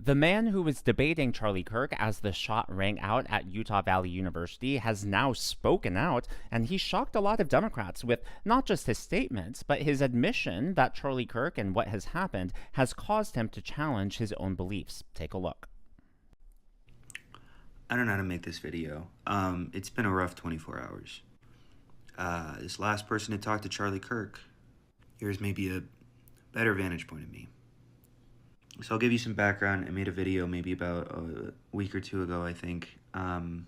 The man who was debating Charlie Kirk as the shot rang out at Utah Valley University has now spoken out, and he shocked a lot of Democrats with not just his statements, but his admission that Charlie Kirk and what has happened has caused him to challenge his own beliefs. Take a look. I don't know how to make this video. It's been a rough 24 hours. This last person to talk to Charlie Kirk, here's maybe a better vantage point of me. So I'll give you some background. I made a video maybe about a week or two ago, I think. I'll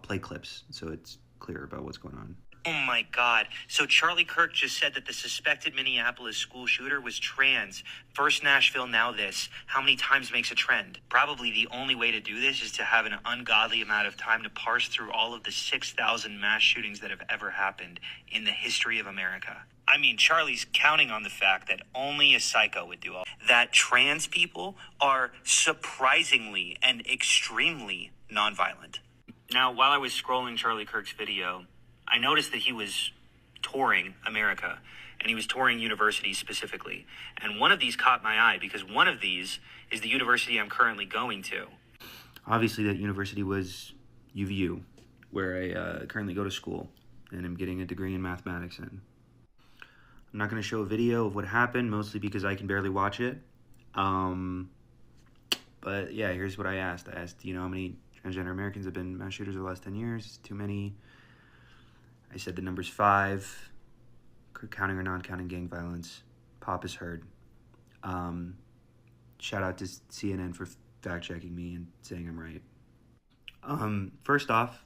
play clips so it's clear about what's going on. Oh my God. So Charlie Kirk just said that the suspected Minneapolis school shooter was trans. First Nashville, now this. How many times makes a trend? Probably the only way to do this is to have an ungodly amount of time to parse through all of the 6,000 mass shootings that have ever happened in the history of America. I mean, Charlie's counting on the fact that only a psycho would do all that. Trans people are surprisingly and extremely nonviolent. Now, while I was scrolling Charlie Kirk's video, I noticed that he was touring America, and he was touring universities specifically. And one of these caught my eye because one of these is the university I'm currently going to. Obviously, that university was UVU, where I currently go to school, and I'm getting a degree in mathematics in. I'm not going to show a video of what happened, mostly because I can barely watch it. But yeah, here's what I asked. I asked, how many transgender Americans have been mass shooters over the last 10 years? Too many. I said the number's 5, counting or non-counting gang violence. Pop is heard. Shout out to CNN for fact-checking me and saying I'm right. First off,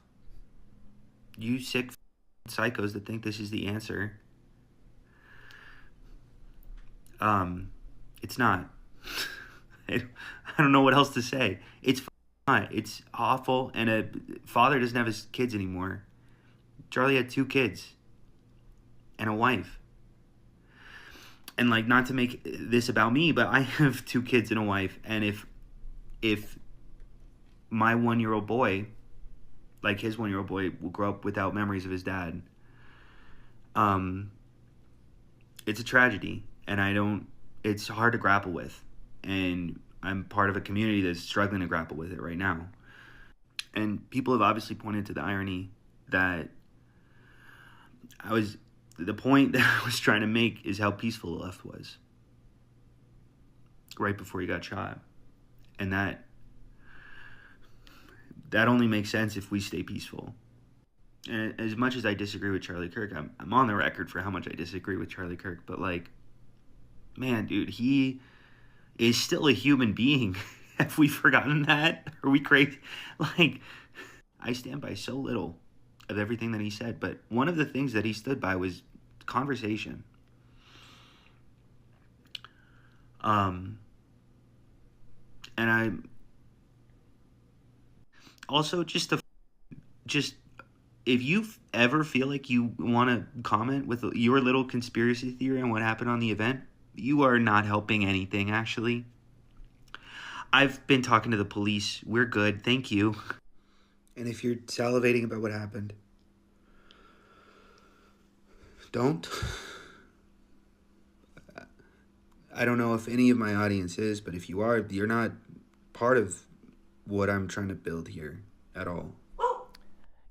you sick psychos that think this is the answer. It's not. I don't know what else to say. It's not. It's awful, and a father doesn't have his kids anymore. Charlie had 2 kids and a wife. And not to make this about me, but I have 2 kids and a wife. And if my 1-year-old boy, his 1-year-old boy, will grow up without memories of his dad, it's a tragedy. And it's hard to grapple with. And I'm part of a community that's struggling to grapple with it right now. And people have obviously pointed to the irony that the point that I was trying to make is how peaceful the left was right before he got shot. And that only makes sense if we stay peaceful. And as much as I disagree with Charlie Kirk, I'm on the record for how much I disagree with Charlie Kirk, but man, dude, he is still a human being. Have we forgotten that? Are we crazy? I stand by so little of everything that he said, but one of the things that he stood by was conversation. And I also just if you ever feel like you want to comment with your little conspiracy theory on what happened on the event, you are not helping anything, actually. I've been talking to the police. We're good. Thank you. And if you're salivating about what happened, don't. I don't know if any of my audience is, but if you are, you're not part of what I'm trying to build here at all.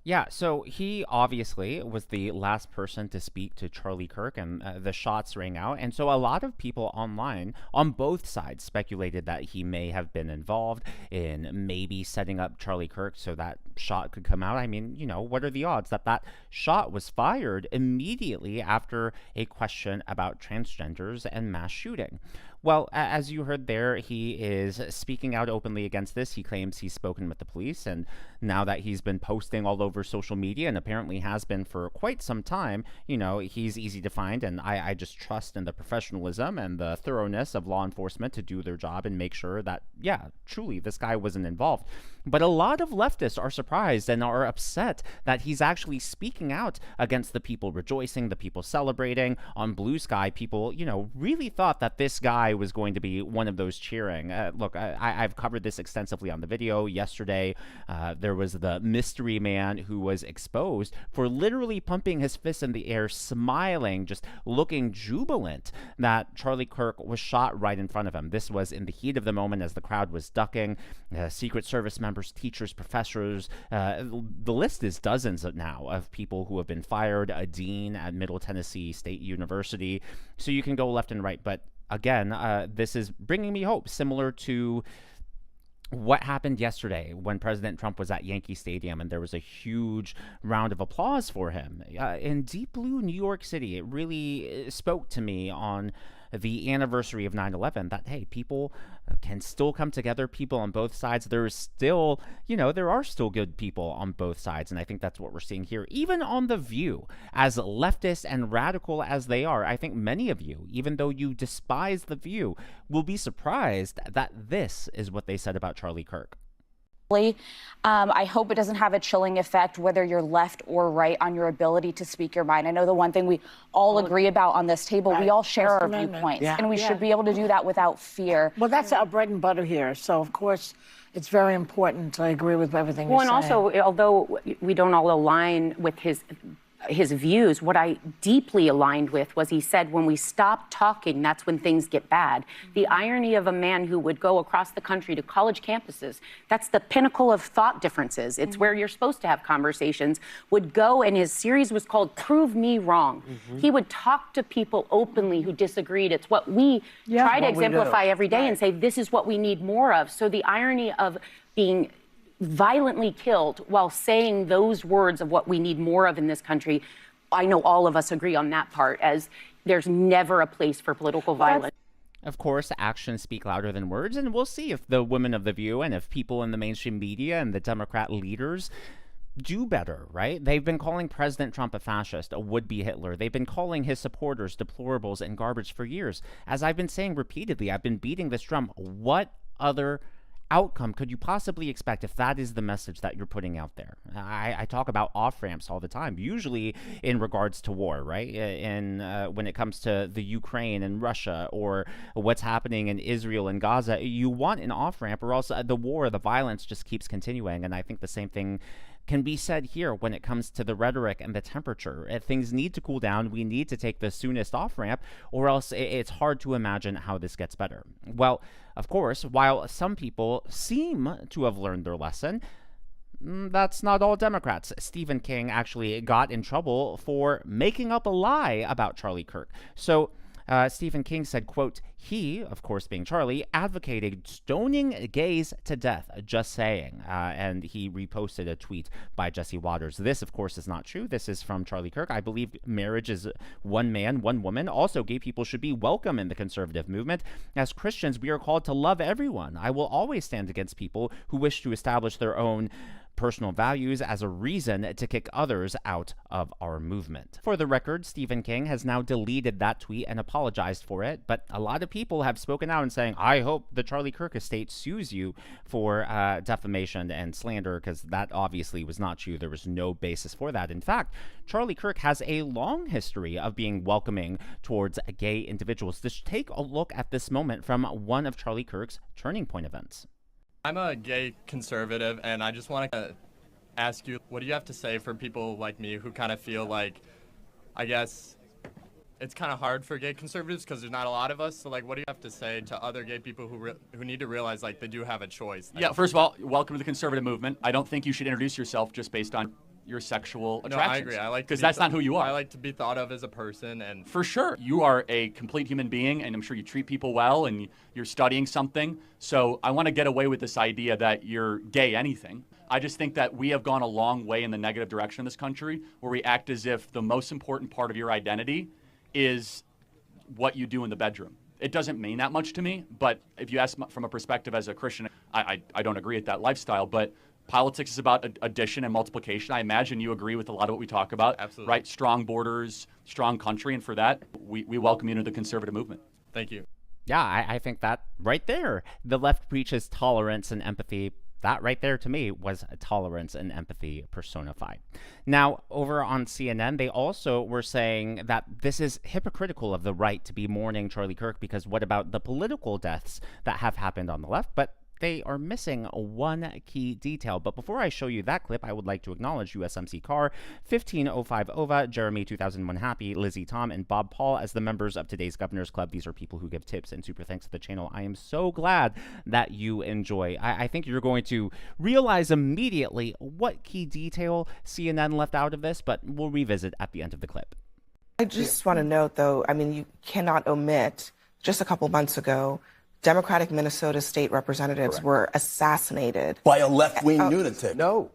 Yeah, so he obviously was the last person to speak to Charlie Kirk, and the shots rang out. And so a lot of people online on both sides speculated that he may have been involved in maybe setting up Charlie Kirk so that shot could come out. I mean, what are the odds that that shot was fired immediately after a question about transgenders and mass shooting? Well, as you heard there, he is speaking out openly against this. He claims he's spoken with the police, and now that he's been posting all over social media, and apparently has been for quite some time, he's easy to find, and I just trust in the professionalism and the thoroughness of law enforcement to do their job and make sure that, yeah, truly, this guy wasn't involved. But a lot of leftists are surprised and are upset that he's actually speaking out against the people rejoicing, the people celebrating. On Blue Sky, people, really thought that this guy I was going to be one of those cheering. Look, I've covered this extensively on the video. Yesterday, there was the mystery man who was exposed for literally pumping his fist in the air, smiling, just looking jubilant that Charlie Kirk was shot right in front of him. This was in the heat of the moment as the crowd was ducking. Secret Service members, teachers, professors. The list is dozens now of people who have been fired. A dean at Middle Tennessee State University. So you can go left and right. But again, this is bringing me hope, similar to what happened yesterday when President Trump was at Yankee Stadium and there was a huge round of applause for him. In deep blue New York City, it really spoke to me on the anniversary of 9/11 that, hey, people can still come together, people on both sides. There's still, there are still good people on both sides. And I think that's what we're seeing here, even on The View. As leftist and radical as they are, I think many of you, even though you despise The View, will be surprised that this is what they said about Charlie Kirk. I hope it doesn't have a chilling effect, whether you're left or right, on your ability to speak your mind. I know the one thing we all agree about on this table, we all share our viewpoints, and we should be able to do that without fear. Well, that's our bread and butter here. So, of course, it's very important. I agree with everything you're saying. And also, although we don't all align with his views, what I deeply aligned with was he said, when we stop talking, that's when things get bad. The irony of a man who would go across the country to college campuses, that's the pinnacle of thought differences. It's where you're supposed to have conversations, would go, and his series was called Prove Me Wrong. He would talk to people openly who disagreed. It's what we try to exemplify every day and say, this is what we need more of. So the irony of being violently killed while saying those words of what we need more of in this country, I know all of us agree on that part, as there's never a place for political violence. Of course, actions speak louder than words, and we'll see if the women of The View and if people in the mainstream media and the Democrat leaders do better, right? They've been calling President Trump a fascist, a would-be Hitler. They've been calling his supporters deplorables and garbage for years. As I've been saying repeatedly, I've been beating this drum. What other outcome could you possibly expect if that is the message that you're putting out there? I talk about off-ramps all the time, usually in regards to war, right? And when it comes to the Ukraine and Russia, or what's happening in Israel and Gaza, you want an off-ramp, or else the war, the violence just keeps continuing. And I think the same thing can be said here when it comes to the rhetoric and the temperature. Things need to cool down. We need to take the soonest off-ramp, or else it's hard to imagine how this gets better. Well, of course, while some people seem to have learned their lesson, that's not all Democrats. Stephen King actually got in trouble for making up a lie about Charlie Kirk. So Stephen King said, quote, he, of course being Charlie, advocated stoning gays to death, just saying. And he reposted a tweet by Jesse Waters. This, of course, is not true. This is from Charlie Kirk. I believe marriage is one man, one woman. Also, gay people should be welcome in the conservative movement. As Christians, we are called to love everyone. I will always stand against people who wish to establish their own personal values as a reason to kick others out of our movement. For the record, Stephen King has now deleted that tweet and apologized for it, but a lot of people have spoken out and saying, I hope the Charlie Kirk estate sues you for defamation and slander, because that obviously was not true. There was no basis for that. In fact, Charlie Kirk has a long history of being welcoming towards gay individuals. Just take a look at this moment from one of Charlie Kirk's turning point events. I'm a gay conservative, and I just want to ask you, what do you have to say for people like me who kind of feel like, I guess, it's kind of hard for gay conservatives because there's not a lot of us. So, like, what do you have to say to other gay people who need to realize, like, they do have a choice? Yeah, first of all, welcome to the conservative movement. I don't think you should introduce yourself just based on your sexual attractions. No, I agree. Because that's not who you are. I like to be thought of as a person, and for sure, you are a complete human being, and I'm sure you treat people well, and you're studying something. So I want to get away with this idea that you're gay anything. I just think that we have gone a long way in the negative direction in this country, where we act as if the most important part of your identity is what you do in the bedroom. It doesn't mean that much to me, but if you ask from a perspective as a Christian, I don't agree with that lifestyle, but politics is about addition and multiplication. I imagine you agree with a lot of what we talk about. Absolutely. Right? Strong borders, strong country, and for that, we welcome you into the conservative movement. Thank you. Yeah, I think that right there, the left preaches tolerance and empathy. that right there to me was tolerance and empathy personified. Now, over on CNN, they also were saying that this is hypocritical of the right to be mourning Charlie Kirk, because what about the political deaths that have happened on the left? But they are missing one key detail. But before I show you that clip, I would like to acknowledge USMC Car, 1505 Ova, Jeremy 2001 Happy, Lizzie Tom, and Bob Paul as the members of today's Governor's Club. These are people who give tips and super thanks to the channel. I am so glad that you enjoy. I think you're going to realize immediately what key detail CNN left out of this, but we'll revisit at the end of the clip. I just want to note, though, I mean, you cannot omit, just a couple months ago, Democratic Minnesota state representatives were assassinated. By a left-wing lunatic. No,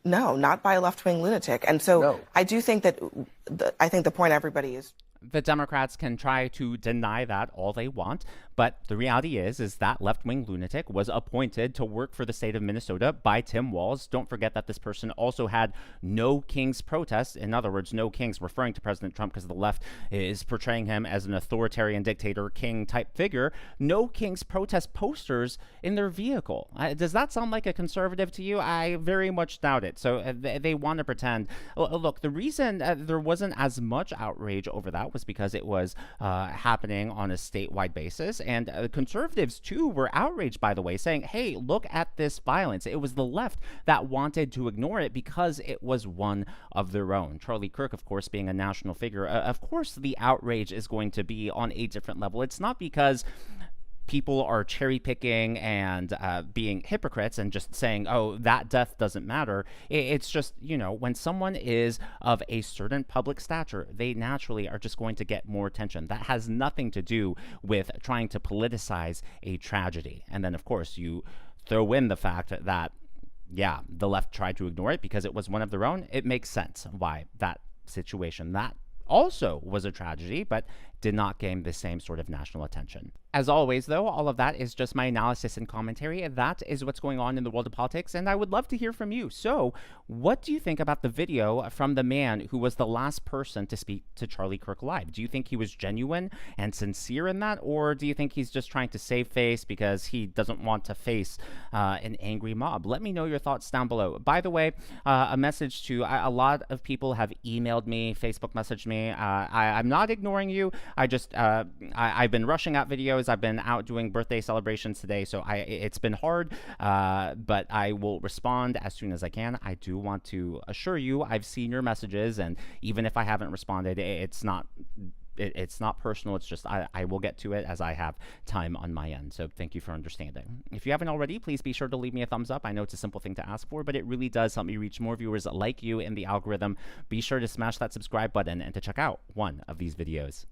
not by a left-wing lunatic. And so I do think that, I think the point everybody is. The Democrats can try to deny that all they want, but the reality is that left-wing lunatic was appointed to work for the state of Minnesota by Tim Walz. Don't forget that this person also had no kings protests. In other words, no kings, referring to President Trump because the left is portraying him as an authoritarian dictator king type figure. No kings protest posters in their vehicle. Does that sound like a conservative to you? I very much doubt it. So they want to pretend. Look, the reason there wasn't as much outrage over that was because it was happening on a statewide basis. And conservatives, too, were outraged, by the way, saying, hey, look at this violence. It was the left that wanted to ignore it because it was one of their own. Charlie Kirk, of course, being a national figure, of course, the outrage is going to be on a different level. It's not because people are cherry picking and being hypocrites and just saying, oh, that death doesn't matter. It's just, you know, when someone is of a certain public stature, they naturally are just going to get more attention. That has nothing to do with trying to politicize a tragedy. And then, of course, you throw in the fact that, yeah, the left tried to ignore it because it was one of their own. It makes sense why that situation, that also was a tragedy, but did not gain the same sort of national attention. As always, though, all of that is just my analysis and commentary. That is what's going on in the world of politics, and I would love to hear from you. So, what do you think about the video from the man who was the last person to speak to Charlie Kirk live? Do you think he was genuine and sincere in that, or do you think he's just trying to save face because he doesn't want to face an angry mob? Let me know your thoughts down below. By the way, a message to a lot of people have emailed me, Facebook messaged me. I'm not ignoring you. I just I've been rushing out videos. I've been out doing birthday celebrations today, so it's been hard, but I will respond as soon as I can. I do want to assure you I've seen your messages, and even if I haven't responded, it's not personal. It's just I will get to it as I have time on my end. So thank you for understanding. If you haven't already, please be sure to leave me a thumbs up. I know it's a simple thing to ask for, but it really does help me reach more viewers like you in the algorithm. Be sure to smash that subscribe button and to check out one of these videos.